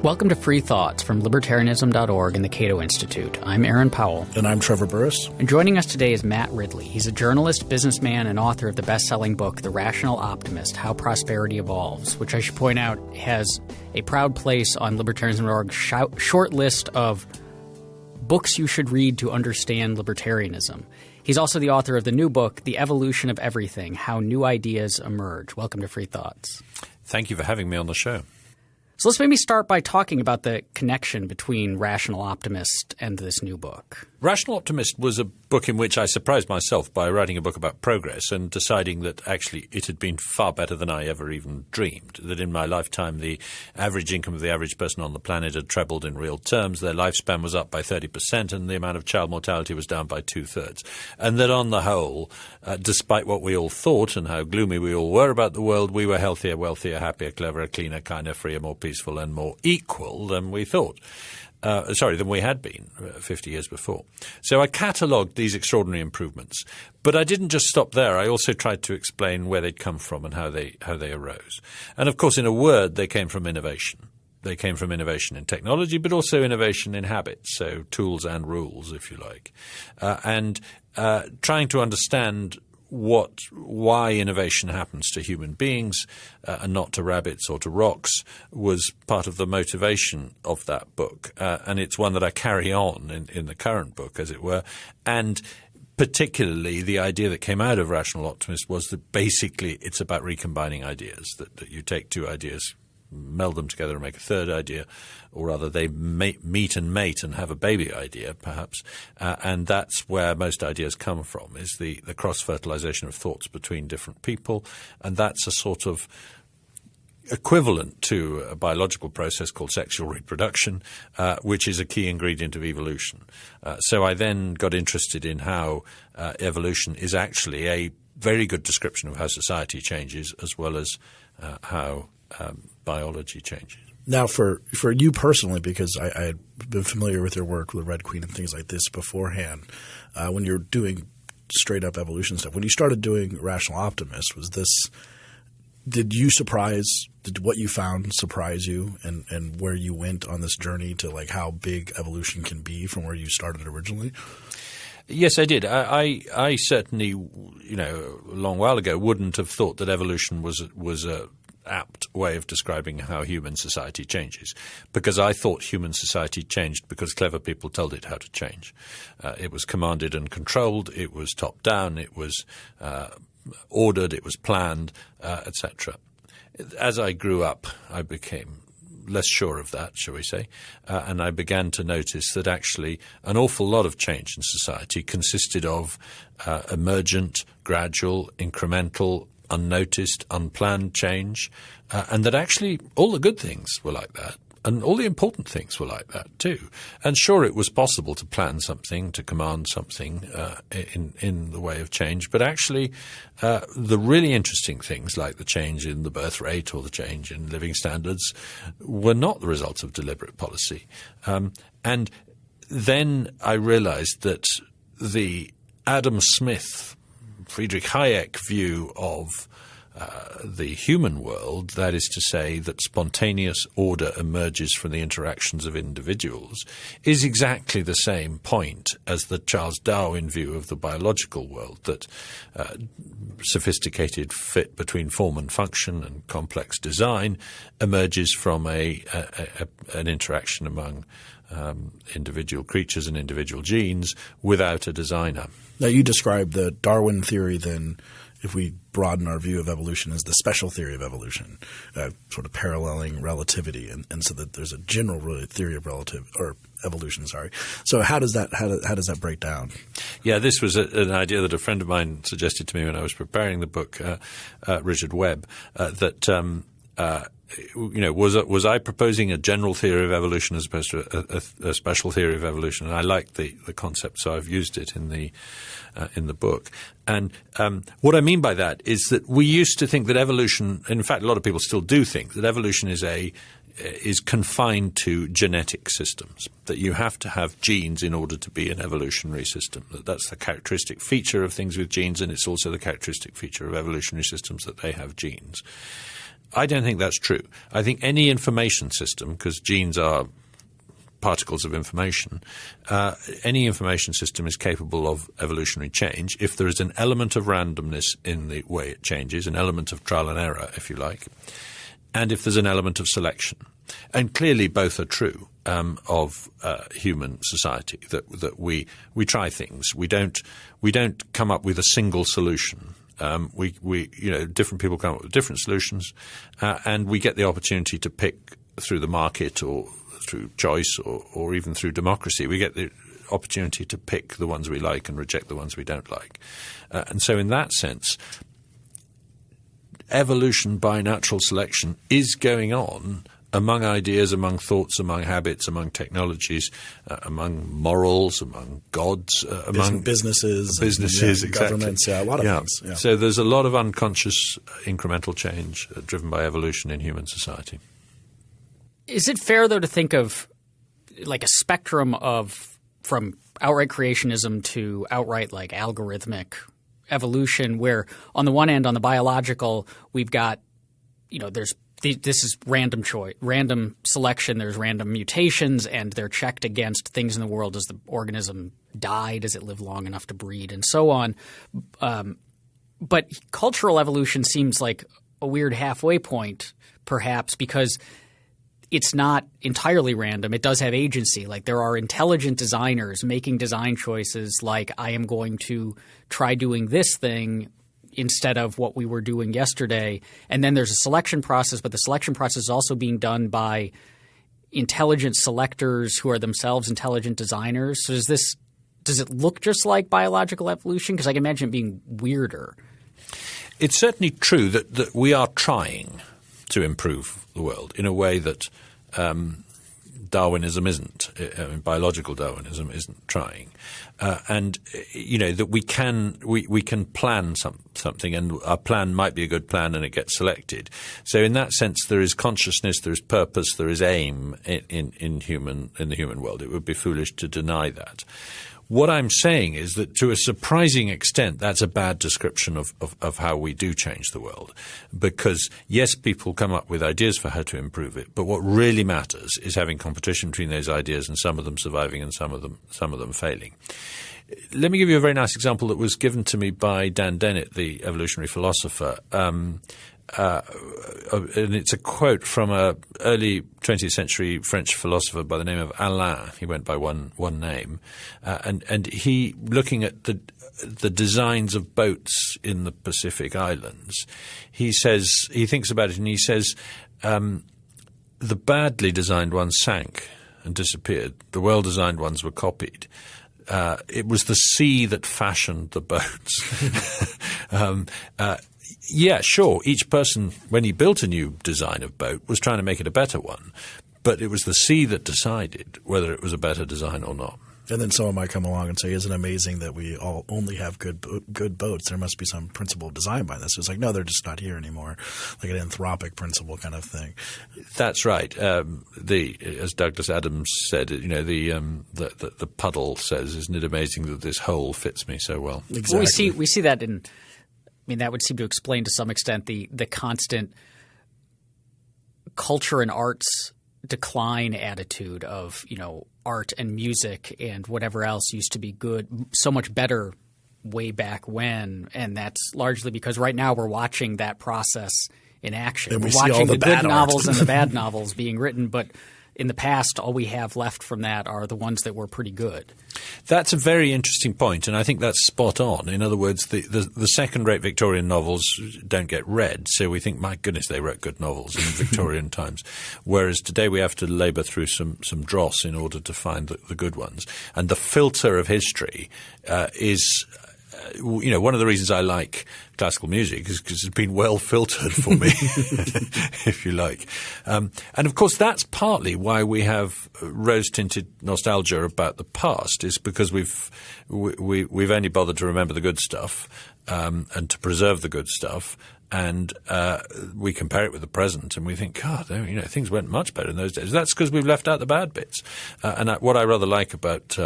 Welcome to Free Thoughts from libertarianism.org and the Cato Institute. I'm Aaron Powell. And I'm Trevor Burrus. And joining us today is Matt Ridley. He's a journalist, businessman, and author of the bestselling book, The Rational Optimist, How Prosperity Evolves, which I should point out has a proud place on libertarianism.org's short list of books you should read to understand libertarianism. He's also the author of the new book, The Evolution of Everything, How New Ideas Emerge. Welcome to Free Thoughts. Thank you for having me on the show. So let's maybe start by talking about the connection between Rational Optimist and this new book. Rational Optimist was a book in which I surprised myself by writing a book about progress and deciding that actually it had been far better than I ever even dreamed, that in my lifetime the average income of the average person on the planet had trebled in real terms, their lifespan was up by 30%, and the amount of child mortality was down by 2/3. And that on the whole, despite what we all thought and how gloomy we all were about the world, we were healthier, wealthier, happier, cleverer, cleaner, kinder, freer, more peaceful and more equal than we thought. Than we had been 50 years before. So I catalogued these extraordinary improvements. But I didn't just stop there. I also tried to explain where they'd come from and how they arose. And of course, in a word, they came from innovation. They came from innovation in technology, but also innovation in habits, so tools and rules, if you like. And trying to understand why innovation happens to human beings and not to rabbits or to rocks was part of the motivation of that book. And it's one that I carry on in the current book, as it were. And particularly the idea that came out of Rational Optimist was that basically it's about recombining ideas, that you take two ideas, meld them together and make a third idea, or rather they meet and mate and have a baby idea, perhaps. And that's where most ideas come from, is the cross-fertilization of thoughts between different people. And that's a sort of equivalent to a biological process called sexual reproduction, which is a key ingredient of evolution. So I then got interested in how evolution is actually a very good description of how society changes, as well as how biology changes. Now, for you personally, because I had been familiar with your work with Red Queen and things like this beforehand, when you're doing straight-up evolution stuff, when you started doing Rational Optimist, did what you found surprise you and where you went on this journey to like how big evolution can be from where you started originally? Yes, I did. I certainly, a long while ago, wouldn't have thought that evolution was a apt way of describing how human society changes, because I thought human society changed because clever people told it how to change. It was commanded and controlled. It was top down. It was ordered. It was planned, etc. As I grew up, I became less sure of that, shall we say, and I began to notice that actually an awful lot of change in society consisted of emergent, gradual, incremental, unnoticed, unplanned change, and that actually all the good things were like that, and all the important things were like that too. And sure, it was possible to plan something, to command something in the way of change, but actually the really interesting things like the change in the birth rate or the change in living standards were not the result of deliberate policy. And then I realized that the Adam Smith, Friedrich Hayek view of the human world, that is to say that spontaneous order emerges from the interactions of individuals, is exactly the same point as the Charles Darwin view of the biological world, that sophisticated fit between form and function and complex design emerges from an interaction among individual creatures and individual genes without a designer. Now, you described the Darwin theory then, if we broaden our view of evolution, as the special theory of evolution, sort of paralleling relativity, and so that there's a general theory of evolution. So how does that break down? Yeah, this was an idea that a friend of mine suggested to me when I was preparing the book, Richard Webb, that was I proposing a general theory of evolution as opposed to a special theory of evolution? And I liked the concept, so I've used it in the book. And what I mean by that is that we used to think that evolution, in fact, a lot of people still do think that evolution is confined to genetic systems, that you have to have genes in order to be an evolutionary system. That's the characteristic feature of things with genes, and it's also the characteristic feature of evolutionary systems that they have genes. I don't think that's true. I think any information system, because genes are particles of information, any information system is capable of evolutionary change if there is an element of randomness in the way it changes, an element of trial and error, if you like, and if there's an element of selection. And clearly both are true of human society, that we try things. We don't come up with a single solution. Different people come up with different solutions, and we get the opportunity to pick through the market or through choice or even through democracy. We get the opportunity to pick the ones we like and reject the ones we don't like. And so in that sense, evolution by natural selection is going on among ideas, among thoughts, among habits, among technologies, among morals, among gods, among businesses, exactly. Governments, a lot of things. Yeah. So there's a lot of unconscious incremental change driven by evolution in human society. Is it fair, though, to think of like a spectrum from outright creationism to outright like algorithmic evolution, where on the one end, on the biological, we've got, this is random choice, random selection. There's random mutations, and they're checked against things in the world. Does the organism die? Does it live long enough to breed, and so on? But cultural evolution seems like a weird halfway point, perhaps, because it's not entirely random. It does have agency. Like there are intelligent designers making design choices like I am going to try doing this thing instead of what we were doing yesterday. And then there's a selection process, but the selection process is also being done by intelligent selectors who are themselves intelligent designers. So does it look just like biological evolution? Because I can imagine it being weirder. It's certainly true that we are trying to improve the world in a way that Darwinism isn't. Biological Darwinism isn't trying, and that we can plan something, and our plan might be a good plan, and it gets selected. So in that sense, there is consciousness, there is purpose, there is aim in the human world. It would be foolish to deny that. What I'm saying is that to a surprising extent, that's a bad description of how we do change the world. Because, yes, people come up with ideas for how to improve it, but what really matters is having competition between those ideas and some of them surviving and some of them failing. Let me give you a very nice example that was given to me by Dan Dennett, the evolutionary philosopher. And it's a quote from an early 20th century French philosopher by the name of Alain. He went by one name, and he, looking at the designs of boats in the Pacific Islands, he thinks about it and he says, the badly designed ones sank and disappeared. The well-designed ones were copied. It was the sea that fashioned the boats. Yeah, sure. Each person, when he built a new design of boat, was trying to make it a better one. But it was the sea that decided whether it was a better design or not. And then someone might come along and say, isn't it amazing that we all only have good boats? There must be some principle of design by this. It's like, no, they're just not here anymore, like an anthropic principle kind of thing. That's right. As Douglas Adams said, the puddle says, isn't it amazing that this hole fits me so well? Exactly. Well, we see that in – I mean, that would seem to explain to some extent the constant culture and arts decline attitude of, art and music and whatever else used to be good, so much better way back when. And that's largely because right now we're watching that process in action. And we're watching watching the good art. novels and the bad novels being written, but in the past, all we have left from that are the ones that were pretty good. That's a very interesting point, and I think that's spot on. In other words, the second-rate Victorian novels don't get read, so we think, my goodness, they wrote good novels in Victorian times. Whereas today we have to labour through some dross in order to find the good ones. And the filter of history is one of the reasons I like classical music is because it's been well filtered for me, if you like. And of course, that's partly why we have rose-tinted nostalgia about the past, is because we've only bothered to remember the good stuff and to preserve the good stuff. And we compare it with the present, and we think, God, things went much better in those days. That's because we've left out the bad bits. And what I rather like about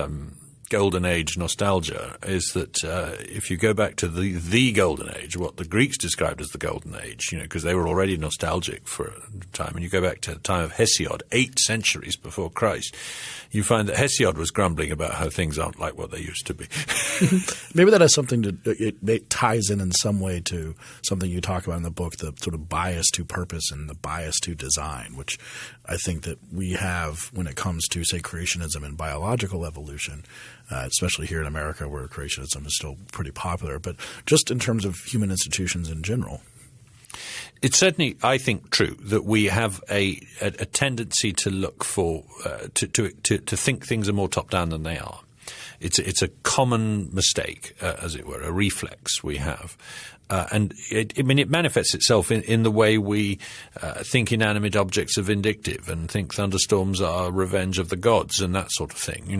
golden age nostalgia is that if you go back to the golden age, what the Greeks described as the golden age, because they were already nostalgic for a time, and you go back to the time of Hesiod, 8 centuries before Christ, you find that Hesiod was grumbling about how things aren't like what they used to be. Maybe that has something to – it ties in some way to something you talk about in the book, the sort of bias to purpose and the bias to design, which I think that we have when it comes to, say, creationism and biological evolution, especially here in America where creationism is still pretty popular, but just in terms of human institutions in general. It's certainly, I think, true that we have a tendency to look for to think things are more top-down than they are. It's a common mistake, as it were, a reflex we have. And it manifests itself in the way we think inanimate objects are vindictive and think thunderstorms are revenge of the gods and that sort of thing.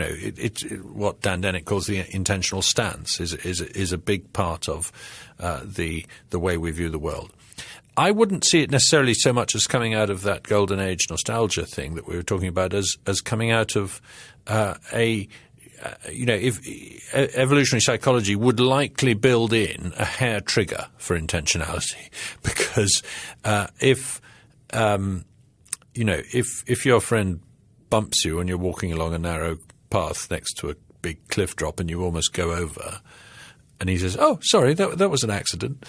What Dan Dennett calls the intentional stance is a big part of the way we view the world. I wouldn't see it necessarily so much as coming out of that golden age nostalgia thing that we were talking about as coming out of if evolutionary psychology would likely build in a hair trigger for intentionality, because if your friend bumps you and you're walking along a narrow path next to a big cliff drop and you almost go over, and he says, "Oh, sorry, that was an accident."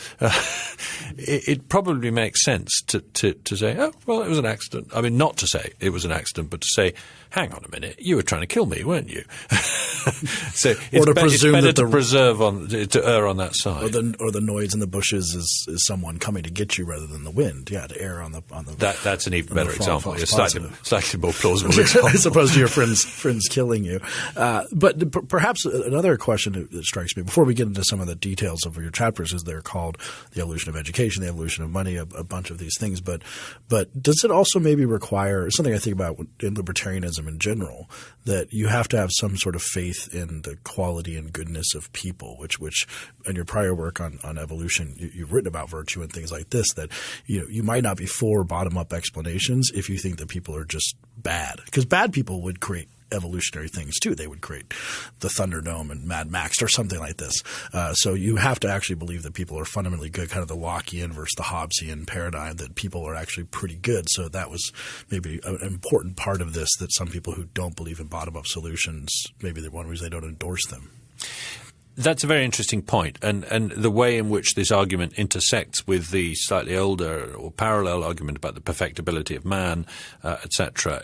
It probably makes sense to say, "Oh, well, it was an accident." I mean, not to say it was an accident, but to say, "Hang on a minute, you were trying to kill me, weren't you?" So it's better to err on that side, or the noise in the bushes is someone coming to get you rather than the wind. Yeah, to err on the that's an even better example. A slightly more plausible example, as opposed to your friends killing you. But perhaps another question that strikes me before we get into some of the details of your chapters is they're called the evolution of education, the evolution of money, a bunch of these things. But does it also maybe require something I think about in libertarianism in general, that you have to have some sort of faith in the quality and goodness of people, which in your prior work on evolution, you've written about virtue and things like this, that you might not be for bottom-up explanations if you think that people are just bad. Because bad people would create evolutionary things too. They would create the Thunderdome and Mad Max or something like this. So you have to actually believe that people are fundamentally good, kind of the Lockean versus the Hobbesian paradigm, that people are actually pretty good. So that was maybe an important part of this, that some people who don't believe in bottom-up solutions, maybe the one reason they don't endorse them. That's a very interesting point, and the way in which this argument intersects with the slightly older or parallel argument about the perfectibility of man, etc.,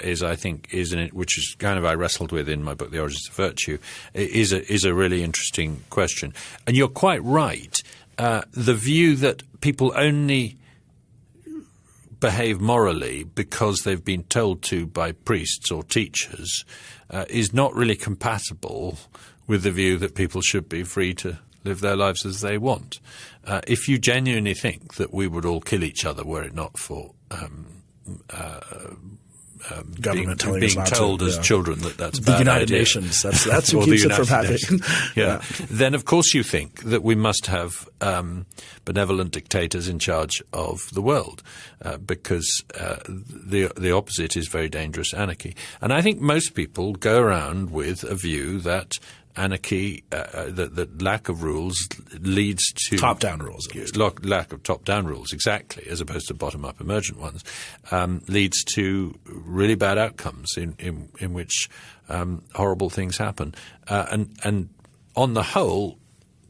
which is kind of I wrestled with in my book, The Origins of Virtue, is a really interesting question. And you're quite right. The view that people only behave morally because they've been told to by priests or teachers is not really compatible with the view that people should be free to live their lives as they want. If you genuinely think that we would all kill each other were it not for government being told as children that's a the bad United idea. Nations. That's who keeps it from happening. Yeah. Then of course you think that we must have benevolent dictators in charge of the world, because the opposite is very dangerous anarchy. And I think most people go around with a view that anarchy, that lack of rules leads to top-down rules. Lack of top-down rules, exactly, as opposed to bottom-up emergent ones, leads to really bad outcomes in which horrible things happen. And on the whole,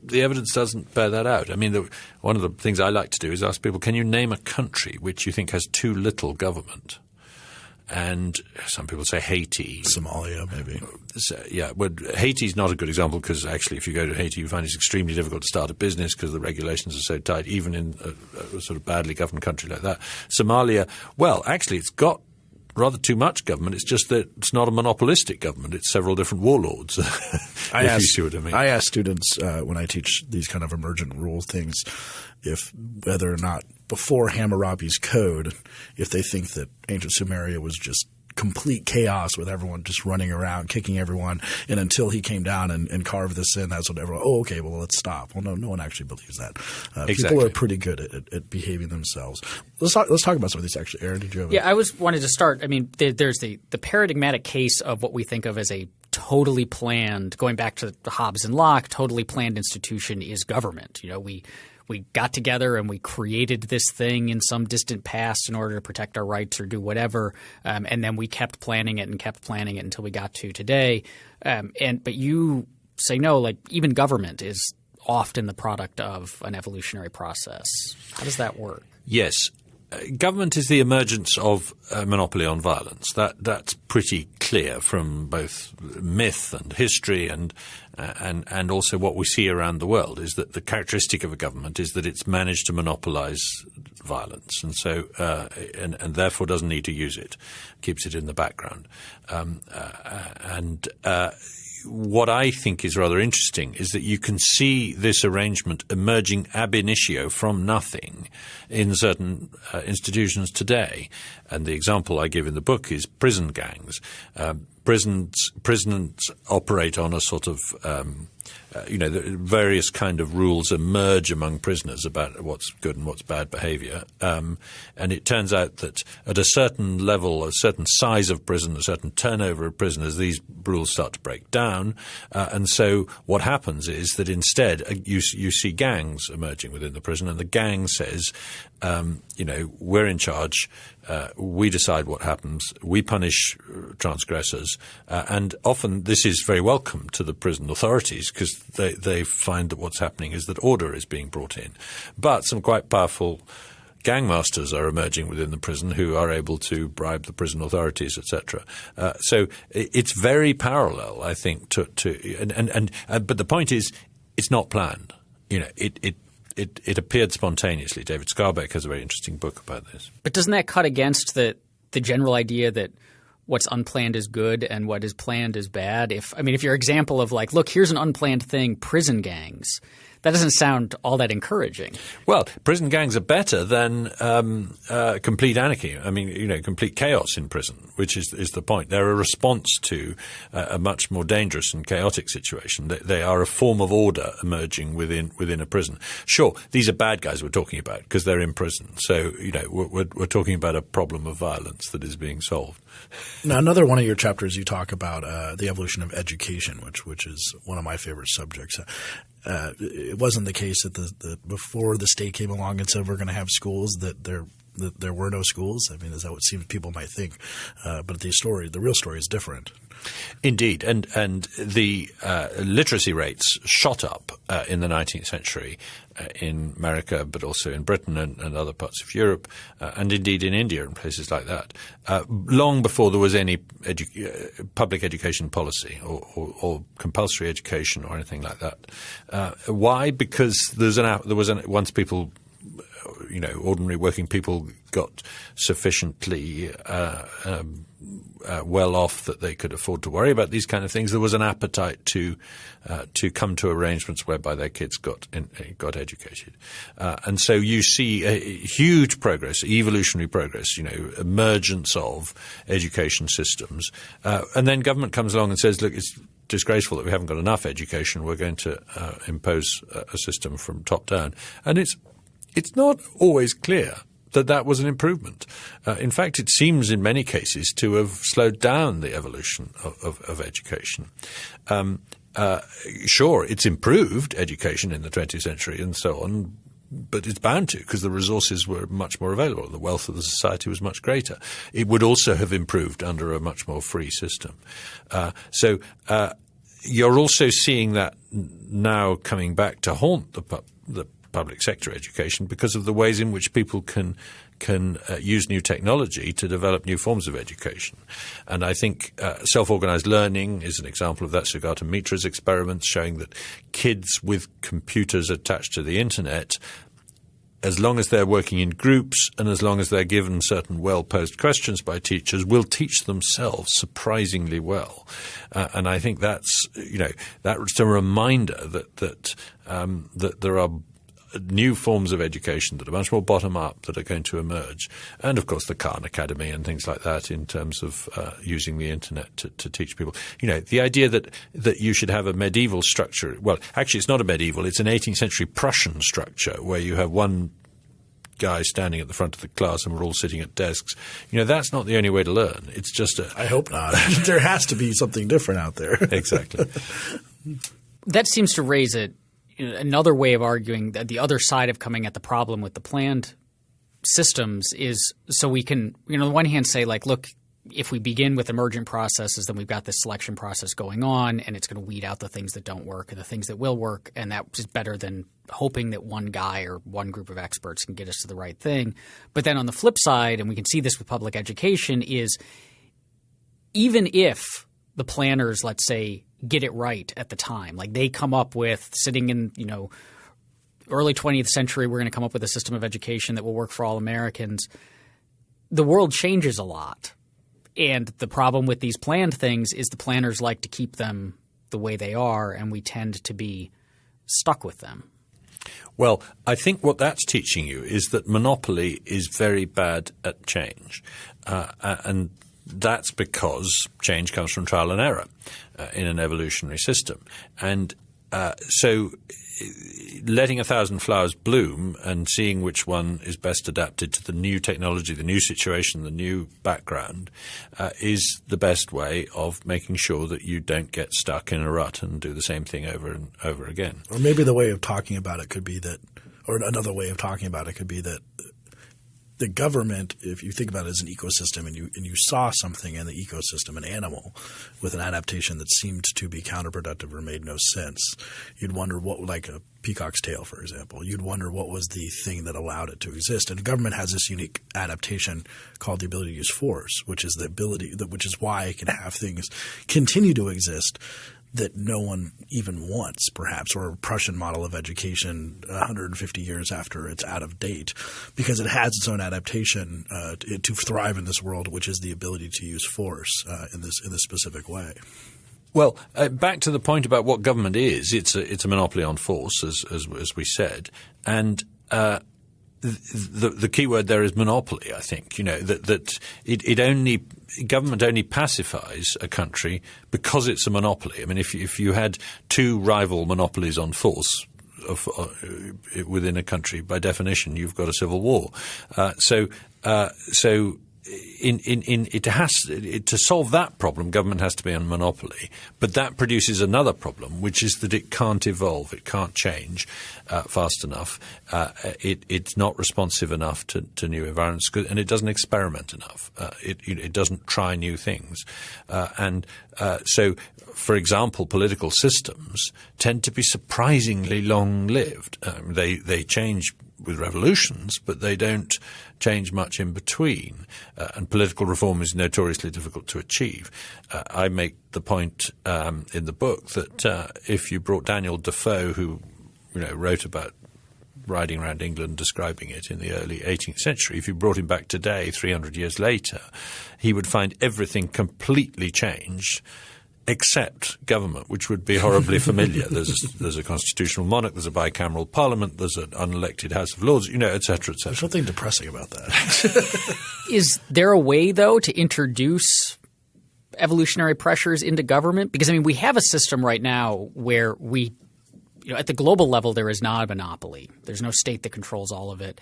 the evidence doesn't bear that out. I mean, one of the things I like to do is ask people, can you name a country which you think has too little government? And some people say Haiti. Somalia, maybe. So, yeah, well, Haiti's not a good example because actually if you go to Haiti you find it's extremely difficult to start a business because the regulations are so tight, even in a sort of badly governed country like that. Somalia, well, actually it's got rather too much government. It's just that it's not a monopolistic government. It's several different warlords, you see what I mean. I ask students when I teach these kind of emergent rule things whether or not before Hammurabi's code, if they think that ancient Sumeria was just complete chaos with everyone just running around, kicking everyone, and until he came down and carved this in, that's what everyone – oh, okay, well, let's stop. Well, no one actually believes that. Exactly. People are pretty good at behaving themselves. Let's talk about some of these actually. Aaron, did you have I wanted to start – I mean, there's the paradigmatic case of what we think of as a totally planned, going back to Hobbes and Locke, totally planned institution is government. We got together and we created this thing in some distant past in order to protect our rights or do whatever, and then we kept planning it until we got to today. But you say no, like even government is often the product of an evolutionary process. How does that work? Yes. Government is the emergence of a monopoly on violence. That's pretty clear from both myth and history and also what we see around the world, is that the characteristic of a government is that it's managed to monopolize violence, and so and therefore doesn't need to use it, keeps it in the background. What I think is rather interesting is that you can see this arrangement emerging ab initio from nothing in certain institutions today. And the example I give in the book is prison gangs. Prisons operate on a sort of various kind of rules emerge among prisoners about what's good and what's bad behavior. And it turns out that at a certain level, a certain size of prison, a certain turnover of prisoners, these rules start to break down. And so what happens is that instead you see gangs emerging within the prison, and the gang says, we're in charge. We decide what happens. We punish transgressors. And often this is very welcome to the prison authorities because they find that what's happening is that order is being brought in. But some quite powerful gangmasters are emerging within the prison who are able to bribe the prison authorities, etc. So it's very parallel, I think, but the point is it's not planned. It appeared spontaneoustive. David Skarbek has a very interesting book about this. But doesn't that cut against the general idea that what's unplanned is good and what is planned is bad? If your example of like, look, here's an unplanned thing, prison gangs, that doesn't sound all that encouraging. Well, prison gangs are better than complete anarchy. Complete chaos in prison, which is the point. They're a response to a much more dangerous and chaotic situation. They are a form of order emerging within a prison. Sure, these are bad guys we're talking about because they're in prison. So, we're talking about a problem of violence that is being solved. Now, another one of your chapters, you talk about the evolution of education, which is one of my favorite subjects. It wasn't the case that before the state came along and said we're going to have schools that there were no schools. Is that what seems people might think? But the real story is different. Indeed, and the literacy rates shot up in the 19th century in America, but also in Britain and other parts of Europe, and indeed in India and places like that, long before there was any public education policy or compulsory education or anything like that. Why? Because once people, ordinary working people got sufficiently well off that they could afford to worry about these kind of things, there was an appetite to come to arrangements whereby their kids got educated. And so you see a huge progress, evolutionary progress, emergence of education systems. And then government comes along and says, look, it's disgraceful that we haven't got enough education. We're going to impose a system from top down. And it's not always clear that was an improvement. In fact, it seems in many cases to have slowed down the evolution of education. Sure, it's improved education in the 20th century and so on, but it's bound to because the resources were much more available. The wealth of the society was much greater. It would also have improved under a much more free system. So you're also seeing that now coming back to haunt the public sector education because of the ways in which people can use new technology to develop new forms of education. And I think self-organized learning is an example of that. Sugata Mitra's experiments showing that kids with computers attached to the internet, as long as they're working in groups and as long as they're given certain well-posed questions by teachers, will teach themselves surprisingly well. And I think that's a reminder that there are new forms of education that are much more bottom-up that are going to emerge. And, of course, the Khan Academy and things like that in terms of using the internet to teach people. The idea that you should have a medieval structure – well, actually, it's not a medieval. It's an 18th century Prussian structure where you have one guy standing at the front of the class and we're all sitting at desks. That's not the only way to learn. It's just I hope not. There has to be something different out there. Exactly. That seems to raise another way of arguing that the other side of coming at the problem with the planned systems is so we can, on the one hand say like, look, if we begin with emergent processes, then we've got this selection process going on and it's going to weed out the things that don't work and the things that will work, and that is better than hoping that one guy or one group of experts can get us to the right thing. But then on the flip side, and we can see this with public education, is even if the planners, let's say, get it right at the time, like they come up with sitting in, early 20th century, we're going to come up with a system of education that will work for all Americans. The world changes a lot. And the problem with these planned things is the planners like to keep them the way they are, and we tend to be stuck with them. Well, I think what that's teaching you is that monopoly is very bad at change. And that's because change comes from trial and error in an evolutionary system. And so letting 1,000 flowers bloom and seeing which one is best adapted to the new technology, the new situation, the new background is the best way of making sure that you don't get stuck in a rut and do the same thing over and over again. Or maybe the way of talking about it could be that – or another way of talking about it could be that the government, if you think about it as an ecosystem and you saw something in the ecosystem, an animal with an adaptation that seemed to be counterproductive or made no sense, you'd wonder what – like a peacock's tail, for example. You'd wonder what was the thing that allowed it to exist. And the government has this unique adaptation called the ability to use force, which is the ability – which is why it can have things continue to exist that no one even wants, perhaps, or a Prussian model of education 150 years after it's out of date, because it has its own adaptation to thrive in this world, which is the ability to use force in this specific way. Well, back to the point about what government is, it's a monopoly on force, as we said, and the key word there is monopoly. I think that government only pacifies a country because it's a monopoly. I mean, if you had two rival monopolies on force within a country, by definition, you've got a civil war. So to solve that problem, government has to be on monopoly. But that produces another problem, which is that it can't evolve, it can't change fast enough. It's not responsive enough to new environments, and it doesn't experiment enough. It doesn't try new things. So, for example, political systems tend to be surprisingly long-lived. They change with revolutions, but they don't change much in between. And political reform is notoriously difficult to achieve. I make the point in the book that if you brought Daniel Defoe, who wrote about riding around England, describing it in the early 18th century, if you brought him back today, 300 years later, he would find everything completely changed except government, which would be horribly familiar. There's a constitutional monarch, there's a bicameral parliament, there's an unelected House of Lords, et cetera, et cetera. There's something depressing about that. Is there a way, though, to introduce evolutionary pressures into government? Because, we have a system right now where we at the global level, there is not a monopoly. There's no state that controls all of it.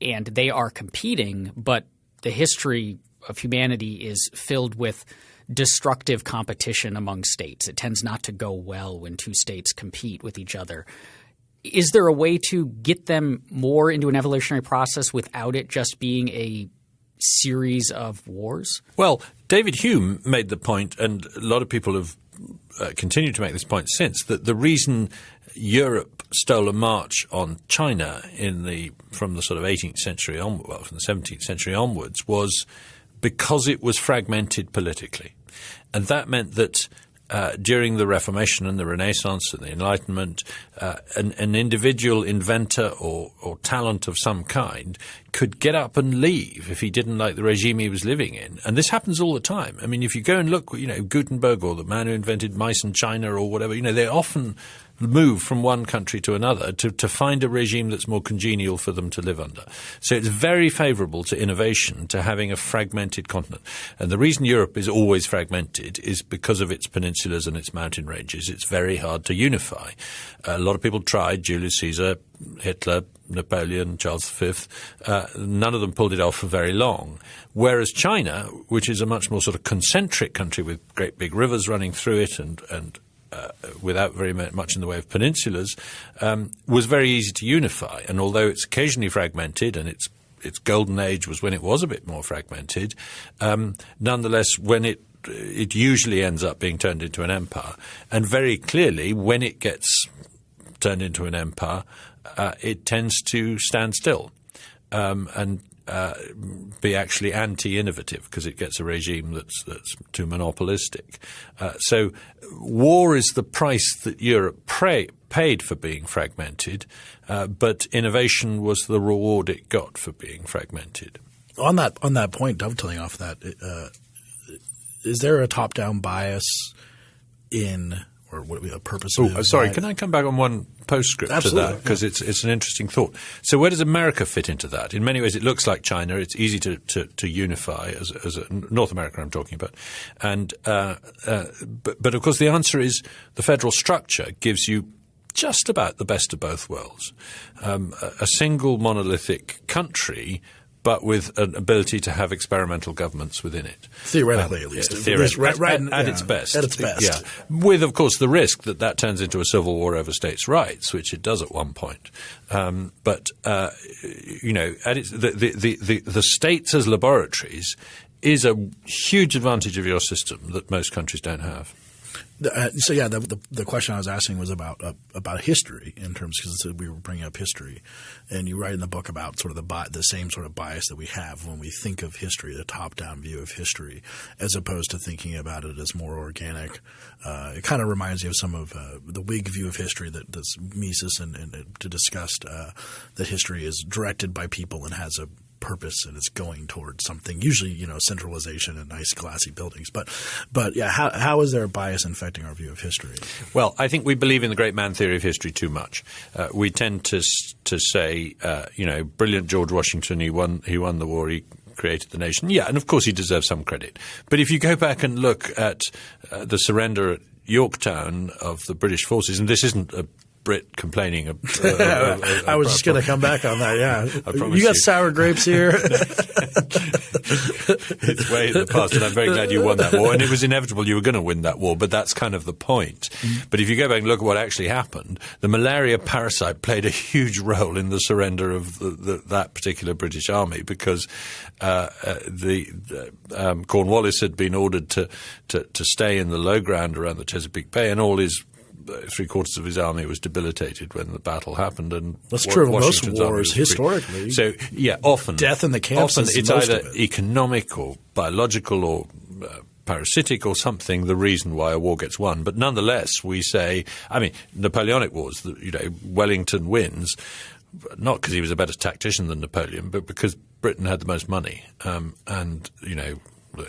And they are competing, but the history of humanity is filled with destructive competition among states. It tends not to go well when two states compete with each other. Is there a way to get them more into an evolutionary process without it just being a series of wars? Well, David Hume made the point, and a lot of people have continued to make this point since, that the reason Europe stole a march on China from the sort of 18th century on, well, from the 17th century onwards was because it was fragmented politically. And that meant that during the Reformation and the Renaissance and the Enlightenment, an individual inventor or talent of some kind could get up and leave if he didn't like the regime he was living in. And this happens all the time. If you go and look, Gutenberg or the man who invented mice in China or whatever, they often move from one country to another to find a regime that's more congenial for them to live under. So it's very favorable to innovation to having a fragmented continent. And the reason Europe is always fragmented is because of its peninsulas and its mountain ranges. It's very hard to unify. A lot of people tried, Julius Caesar, Hitler, Napoleon, Charles V. None of them pulled it off for very long. Whereas China, which is a much more sort of concentric country with great big rivers running through it and without very much in the way of peninsulas, was very easy to unify. And although it's occasionally fragmented, and its golden age was when it was a bit more fragmented, nonetheless, when it usually ends up being turned into an empire. And very clearly, when it gets turned into an empire, it tends to stand still and be actually anti-innovative because it gets a regime that's too monopolistic. So war is the price that Europe paid for being fragmented, but innovation was the reward it got for being fragmented. On that point, dovetailing off that, is there a top-down bias in – or what a purpose of sorry, can I come back on one postscript Absolutely, to that? Because it's an interesting thought. So where does America fit into that? In many ways, it looks like China. It's easy to unify as North America I'm talking about. And but of course the answer is the federal structure gives you just about the best of both worlds. A single monolithic country, but with an ability to have experimental governments within it. Theoretically, at least. Theoretically. At its best. At its best. Yeah. With, of course, the risk that turns into a civil war over states' rights, which it does at one point. But at its, the states as laboratories is a huge advantage of your system that most countries don't have. The question I was asking was about history in terms because we were bringing up history, and you write in the book about sort of the same sort of bias that we have when we think of history, the top-down view of history, as opposed to thinking about it as more organic. It kind of reminds you of some of the Whig view of history that's Mises and discussed that history is directed by people and has a purpose and it's going towards something, usually, centralization and nice glassy buildings. But yeah, how is there a bias infecting our view of history? Well, I think we believe in the great man theory of history too much. We tend to say, brilliant George Washington, he won the war, he created the nation. Yeah, and of course he deserves some credit. But if you go back and look at the surrender at Yorktown of the British forces, and this isn't a Brit complaining. I was just going to come back on that. Yeah, you got sour grapes here. It's way in the past, and I'm very glad you won that war. And it was inevitable you were going to win that war, but that's kind of the point. Mm-hmm. But if you go back and look at what actually happened, the malaria parasite played a huge role in the surrender of that particular British army because Cornwallis had been ordered to stay in the low ground around the Chesapeake Bay, and all his three-quarters of his army was debilitated when the battle happened. And that's true of most wars historically. So, yeah, often death in the camps. Often it's either economic or biological or parasitic or something, the reason why a war gets won. But nonetheless, we say, Napoleonic wars, Wellington wins, not because he was a better tactician than Napoleon, but because Britain had the most money,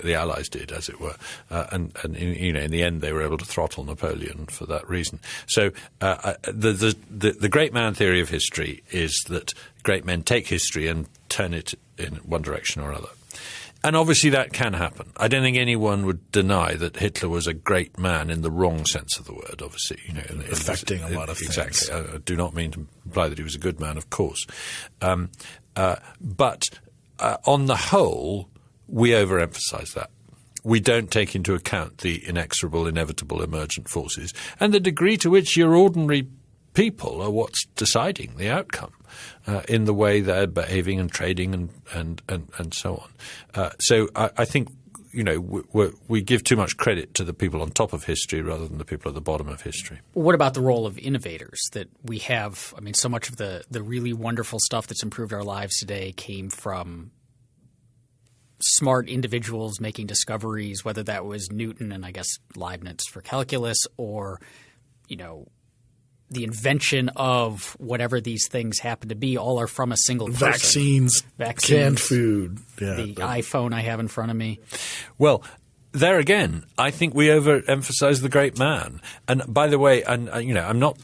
the Allies did, as it were, and in the end they were able to throttle Napoleon for that reason. So the great man theory of history is that great men take history and turn it in one direction or another. And obviously that can happen. I don't think anyone would deny that Hitler was a great man in the wrong sense of the word, obviously. Affecting a lot of things. Exactly. I do not mean to imply that he was a good man, of course. But on the whole, we overemphasize that. We don't take into account the inexorable, inevitable emergent forces and the degree to which your ordinary people are what's deciding the outcome in the way they're behaving and trading and so on. So I think we give too much credit to the people on top of history rather than the people at the bottom of history. What about the role of innovators that we have? So much of the really wonderful stuff that's improved our lives today came from smart individuals making discoveries, whether that was Newton and I guess Leibniz for calculus or, the invention of whatever these things happen to be, all are from a single person. Vaccines, canned food. Yeah. The iPhone I have in front of me. Well, there again, I think we overemphasize the great man. And by the way, I'm not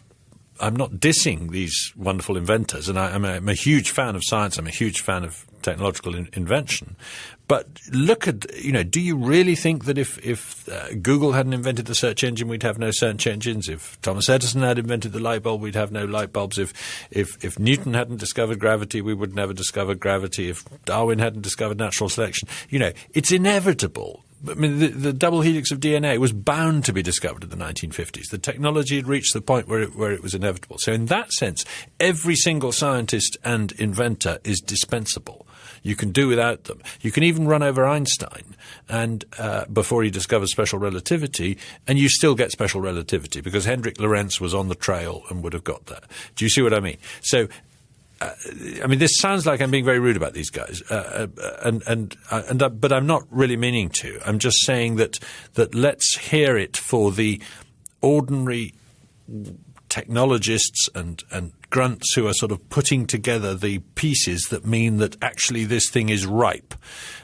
dissing these wonderful inventors, and I'm a huge fan of science. I'm a huge fan of technological invention. But look at, do you really think that if Google hadn't invented the search engine, we'd have no search engines? If Thomas Edison had invented the light bulb, we'd have no light bulbs. If Newton hadn't discovered gravity, we would never discover gravity. If Darwin hadn't discovered natural selection, it's inevitable. I mean, the double helix of DNA was bound to be discovered in the 1950s. The technology had reached the point where it was inevitable. So in that sense, every single scientist and inventor is dispensable. You can do without them. You can even run over Einstein and before he discovered special relativity, and you still get special relativity because Hendrik Lorentz was on the trail and would have got there. Do you see what I mean? So this sounds like I'm being very rude about these guys, but I'm not really meaning to. I'm just saying that let's hear it for the ordinary technologists and grunts who are sort of putting together the pieces that mean that actually this thing is ripe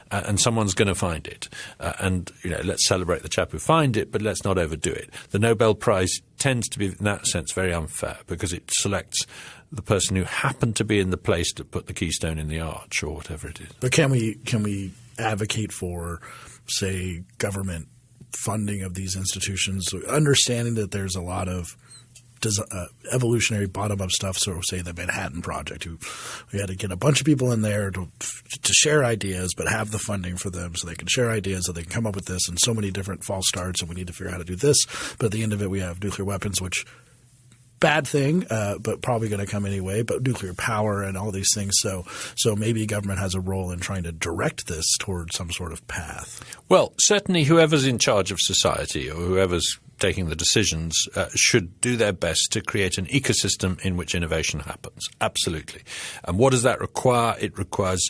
and someone's going to find it. Let's celebrate the chap who find it, but let's not overdo it. The Nobel Prize tends to be, in that sense, very unfair because it selects the person who happened to be in the place to put the keystone in the arch or whatever it is. But can we advocate for, say, government funding of these institutions, understanding that there's a lot of evolutionary bottom-up stuff, so say the Manhattan Project, we had to get a bunch of people in there to share ideas but have the funding for them so they can share ideas, so they can come up with this, and so many different false starts, and we need to figure out how to do this. But at the end of it, we have nuclear weapons, which – bad thing, but probably going to come anyway, but nuclear power and all these things. So maybe government has a role in trying to direct this toward some sort of path. Well, certainly whoever's in charge of society or whoever's taking the decisions should do their best to create an ecosystem in which innovation happens. Absolutely. And what does that require? It requires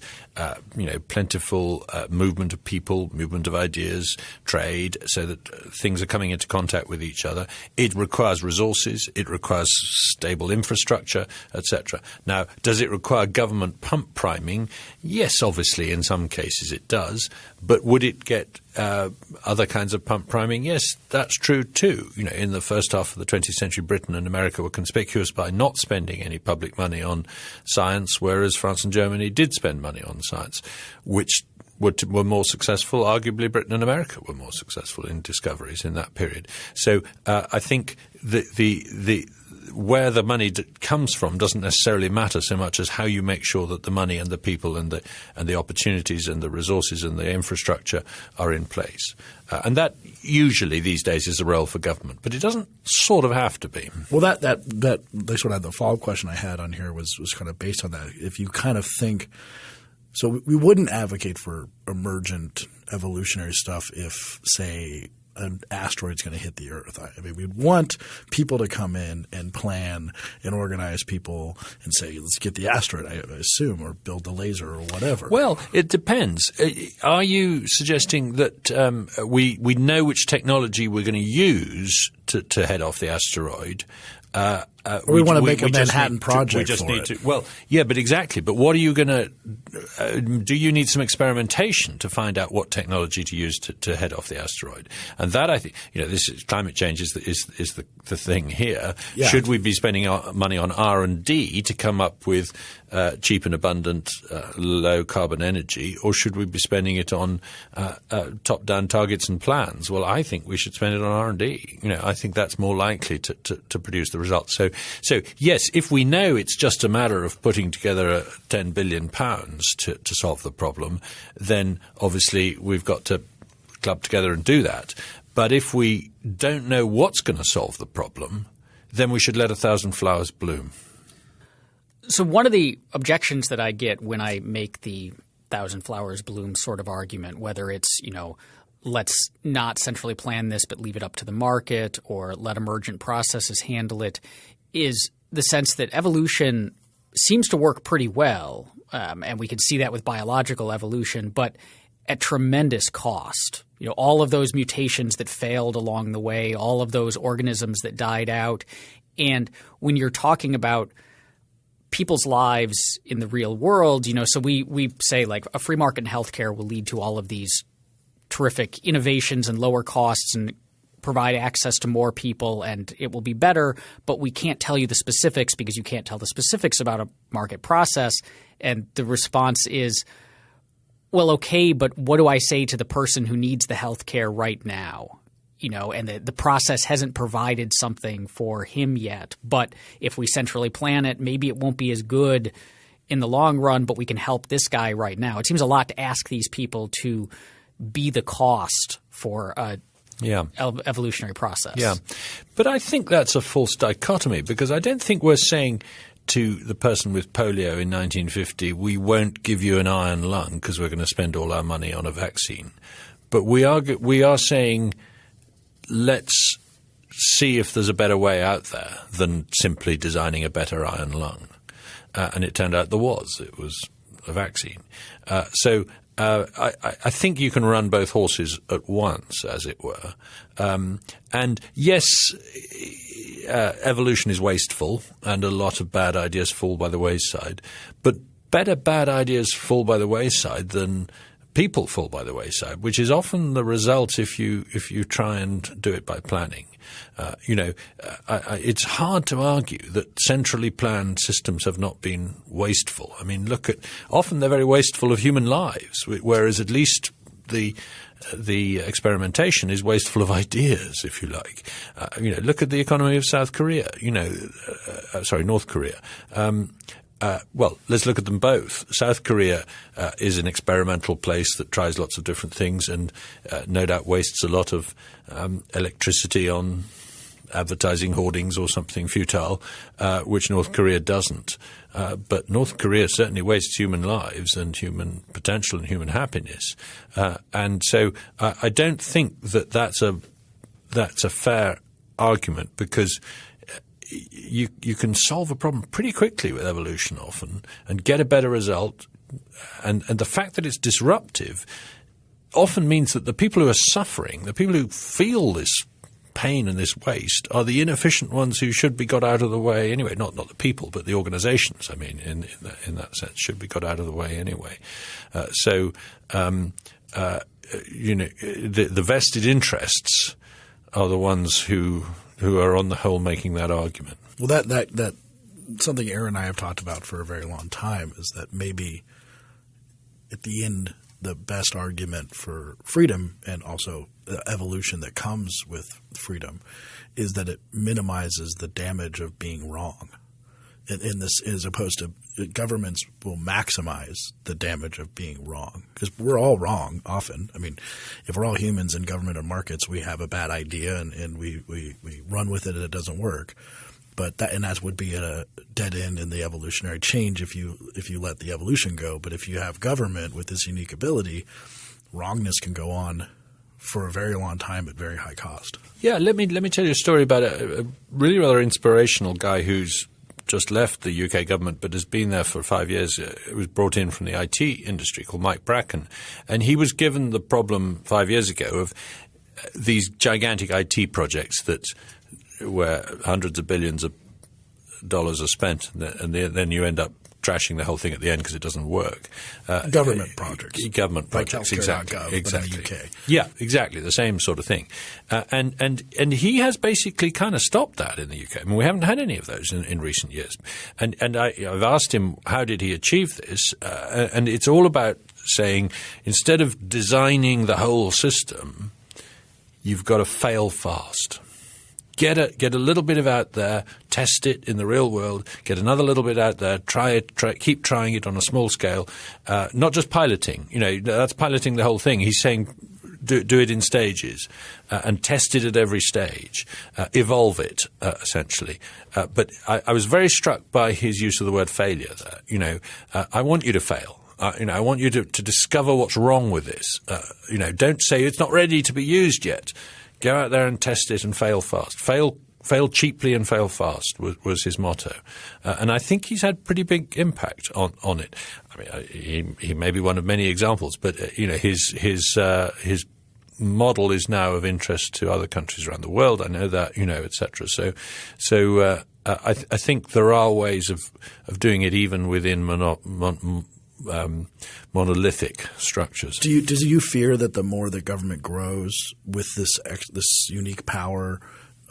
plentiful movement of people, movement of ideas, trade, so that things are coming into contact with each other. It requires resources. It requires stable infrastructure, etc. Now, does it require government pump priming? Yes, obviously, in some cases it does. But would it get other kinds of pump priming? Yes, that's true too. In the first half of the 20th century, Britain and America were conspicuous by not spending any public money on science, whereas France and Germany did spend money on science, which were more successful. Arguably, Britain and America were more successful in discoveries in that period. So I think the where the money comes from doesn't necessarily matter so much as how you make sure that the money and the people and the opportunities and the resources and the infrastructure are in place. And that usually these days is a role for government, but it doesn't sort of have to be. Well, that sort of the follow-up question I had on here was kind of based on that. If you kind of think – so we wouldn't advocate for emergent evolutionary stuff if, say – an asteroid's going to hit the Earth. I mean, we'd want people to come in and plan and organize people and say, let's get the asteroid, I assume, or build the laser or whatever. Well, it depends. Are you suggesting that we know which technology we're going to use to head off the asteroid? We want to make a Manhattan Project for it. Well, yeah, but exactly. But what are you going to do you need some experimentation to find out what technology to use to head off the asteroid? And that, I think, this is climate change is the thing here. Yeah. Should we be spending our money on R&D to come up with cheap and abundant low carbon energy, or should we be spending it on top-down targets and plans? Well, I think we should spend it on R&D. I think that's more likely to produce the results. So yes, if we know it's just a matter of putting together £10 billion to solve the problem, then obviously we've got to club together and do that. But if we don't know what's going to solve the problem, then we should let 1,000 flowers bloom. So one of the objections that I get when I make the 1,000 flowers bloom sort of argument, whether it's, let's not centrally plan this but leave it up to the market, or let emergent processes handle it, is the sense that evolution seems to work pretty well, and we can see that with biological evolution, but at tremendous cost. All of those mutations that failed along the way, all of those organisms that died out. And when you're talking about people's lives in the real world, so we say like a free market in healthcare will lead to all of these terrific innovations and lower costs and provide access to more people and it will be better, but we can't tell you the specifics because you can't tell the specifics about a market process. And the response is, well, okay, but what do I say to the person who needs the health care right now? And the process hasn't provided something for him yet. But if we centrally plan it, maybe it won't be as good in the long run, but we can help this guy right now. It seems a lot to ask these people to be the cost for a evolutionary process. Yeah. But I think that's a false dichotomy, because I don't think we're saying to the person with polio in 1950, we won't give you an iron lung because we're going to spend all our money on a vaccine. But we are saying, let's see if there's a better way out there than simply designing a better iron lung. And it turned out there was. It was a vaccine. So I think you can run both horses at once, as it were. And yes, evolution is wasteful, and a lot of bad ideas fall by the wayside. But better bad ideas fall by the wayside than people fall by the wayside, which is often the result if you try and do it by planning. It's hard to argue that centrally planned systems have not been wasteful. I mean, often they're very wasteful of human lives, whereas at least the experimentation is wasteful of ideas, if you like. Look at the economy of South Korea. North Korea. Well, let's look at them both. South Korea is an experimental place that tries lots of different things and no doubt wastes a lot of electricity on advertising hoardings or something futile, which North Korea doesn't. But North Korea certainly wastes human lives and human potential and human happiness. And so I don't think that that's a fair argument, because you can solve a problem pretty quickly with evolution often and get a better result. And the fact that it's disruptive often means that the people who are suffering, the people who feel this pain and this waste, are the inefficient ones who should be got out of the way anyway. Not the people, but the organizations, I mean, in that sense, should be got out of the way anyway. The vested interests are the ones who are on the whole making that argument. Well, that something Aaron and I have talked about for a very long time is that maybe at the end the best argument for freedom and also evolution that comes with freedom is that it minimizes the damage of being wrong. In this, as opposed to governments will maximize the damage of being wrong, because we're all wrong often. I mean, if we're all humans in government or markets, we have a bad idea and we run with it and it doesn't work. But that would be a dead end in the evolutionary change if you let the evolution go. But if you have government with this unique ability, wrongness can go on for a very long time at very high cost. Yeah, let me tell you a story about a really rather inspirational guy who's just left the UK government but has been there for 5 years. It was brought in from the IT industry, called Mike Bracken. And he was given the problem 5 years ago of these gigantic IT projects where hundreds of billions of dollars are spent, and then you end up trashing the whole thing at the end because it doesn't work. Government projects. Government projects, like exactly. Exactly. In the UK. Yeah, exactly, the same sort of thing. And he has basically kind of stopped that in the UK. I mean, we haven't had any of those in recent years. And I've asked him, how did he achieve this? And it's all about saying, instead of designing the whole system, you've got to fail fast. Get a little bit of out there, test it in the real world, get another little bit out there, keep trying it on a small scale, not just piloting. That's piloting the whole thing. He's saying do it in stages and test it at every stage, evolve it essentially. But I was very struck by his use of the word failure there. I want you to fail. I want you to discover what's wrong with this. Don't say it's not ready to be used yet. Go out there and test it and fail fast. Fail cheaply and fail fast was his motto. And I think he's had pretty big impact on it. I mean, he may be one of many examples, but his model is now of interest to other countries around the world. I know that, et cetera. So I think there are ways of doing it even within monolithic structures. Do you fear that the more the government grows with this unique power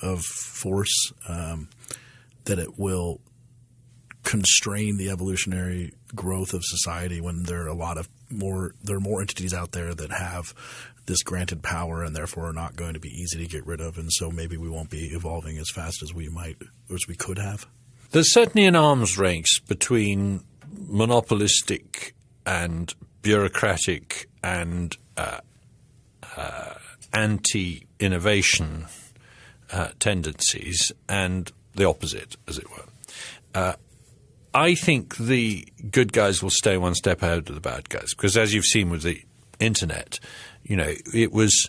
of force, that it will constrain the evolutionary growth of society when there are more entities out there that have this granted power and therefore are not going to be easy to get rid of, and so maybe we won't be evolving as fast as we could have? There's certainly an arms race between monopolistic and bureaucratic and anti-innovation tendencies and the opposite, as it were. I think the good guys will stay one step ahead of the bad guys because, as you've seen with the internet, it was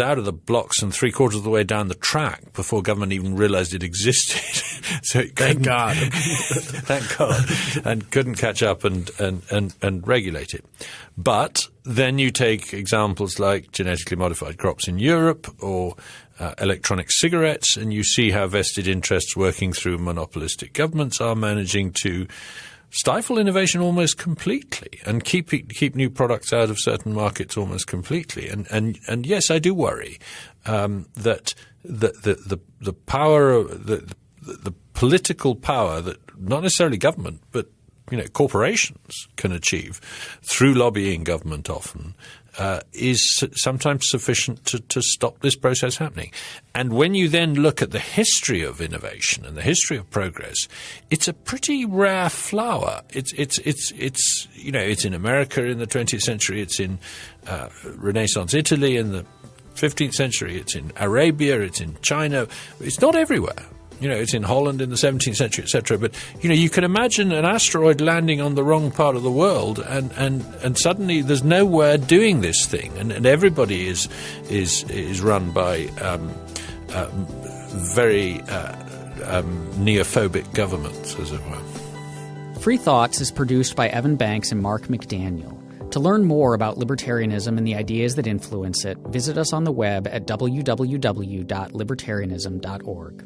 out of the blocks and 3/4 of the way down the track before government even realized it existed. So thank God. Thank God. And couldn't catch up and regulate it. But then you take examples like genetically modified crops in Europe or electronic cigarettes, and you see how vested interests working through monopolistic governments are managing to stifle innovation almost completely and keep new products out of certain markets almost completely. And yes, I do worry that the power, the political power that not necessarily government but corporations can achieve through lobbying government often is sometimes sufficient to stop this process happening. And when you then look at the history of innovation and the history of progress, it's a pretty rare flower. It's in America in the 20th century. It's in Renaissance Italy in the 15th century. It's in Arabia. It's in China. It's not everywhere. It's in Holland in the 17th century, etc. But, you can imagine an asteroid landing on the wrong part of the world and suddenly there's nowhere doing this thing. And everybody is run by very neophobic governments, as it were. Free Thoughts is produced by Evan Banks and Mark McDaniel. To learn more about libertarianism and the ideas that influence it, visit us on the web at www.libertarianism.org.